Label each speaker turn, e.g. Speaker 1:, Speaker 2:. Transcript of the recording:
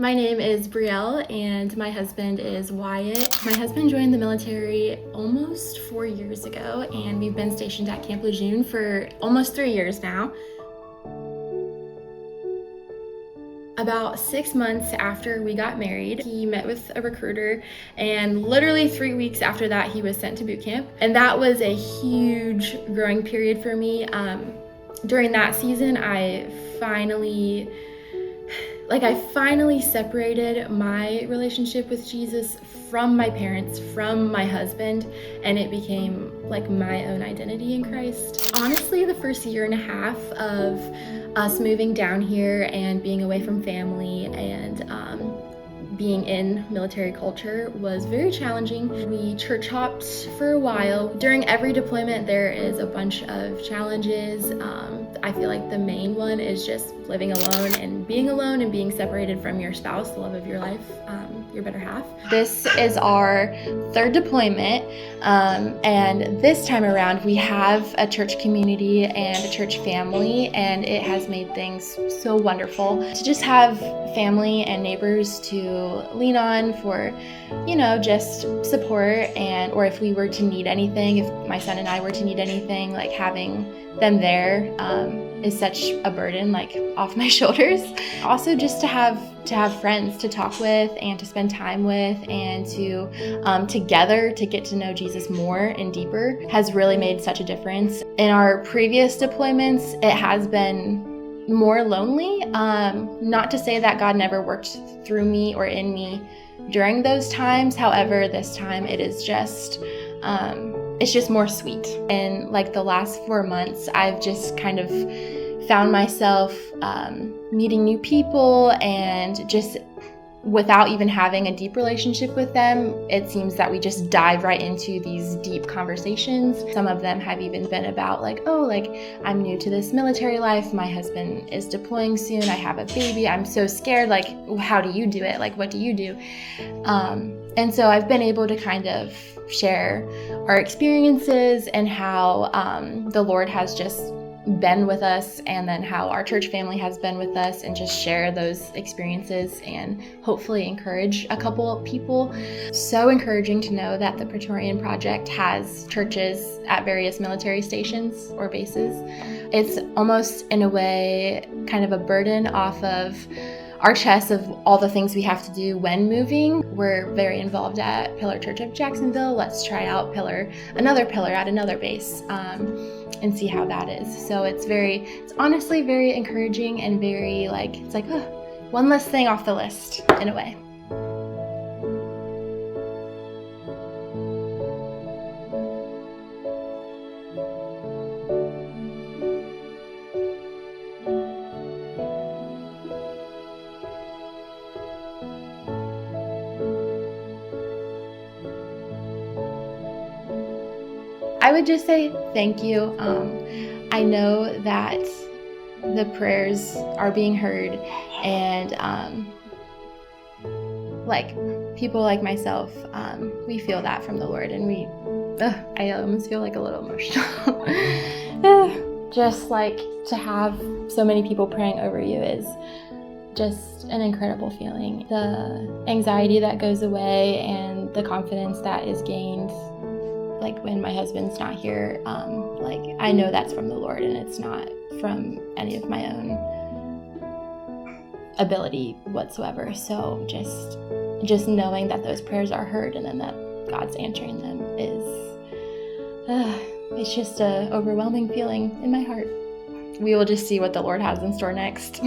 Speaker 1: My name is Brielle and my husband is Wyatt. My husband joined the military almost 4 years ago, and we've been stationed at Camp Lejeune for almost 3 years now. About 6 months after we got married, he met with a recruiter, and literally 3 weeks after that, he was sent to boot camp. And that was a huge growing period for me. During that season, I finally separated my relationship with Jesus from my parents, from my husband, and it became like my own identity in Christ. Honestly, the first year and a half of us moving down here and being away from family and being in military culture was very challenging. We church hopped for a while. During every deployment, there is a bunch of challenges. I feel like the main one is just living alone and being separated from your spouse, the love of your life, your better half. This is our third deployment, and this time around we have a church community and a church family, and it has made things so wonderful to just have family and neighbors to lean on for, just support, and or if we were to need anything, if my son and I were to need anything, like having them there is such a burden, like off my shoulders. Also, just to have friends to talk with and to spend time with, and to together to get to know Jesus more and deeper has really made such a difference. In our previous deployments, it has been more lonely. Not to say that God never worked through me or in me during those times. However, this time it is just it's just more sweet. And like the last 4 months, I've just kind of found myself meeting new people, and just without even having a deep relationship with them, it seems that we just dive right into these deep conversations. Some of them have even been about I'm new to this military life, my husband is deploying soon, I have a baby, I'm so scared, how do you do it, what do you do? And so I've been able to kind of share our experiences and how the Lord has just been with us, and then how our church family has been with us, and just share those experiences and hopefully encourage a couple people. So encouraging to know that the Praetorian Project has churches at various military stations or bases. It's almost in a way kind of a burden off of our chest of all the things we have to do when moving. We're very involved at Pillar Church of Jacksonville. Let's try out another pillar at another base and see how that is. So it's honestly very encouraging and very one less thing off the list in a way. I would just say thank you. I know that the prayers are being heard, and people like myself, we feel that from the Lord, and I almost feel a little emotional. Just to have so many people praying over you is just an incredible feeling. The anxiety that goes away and the confidence that is gained when my husband's not here, I know that's from the Lord, and it's not from any of my own ability whatsoever. So just knowing that those prayers are heard, and then that God's answering them it's just a overwhelming feeling in my heart. We will just see what the Lord has in store next.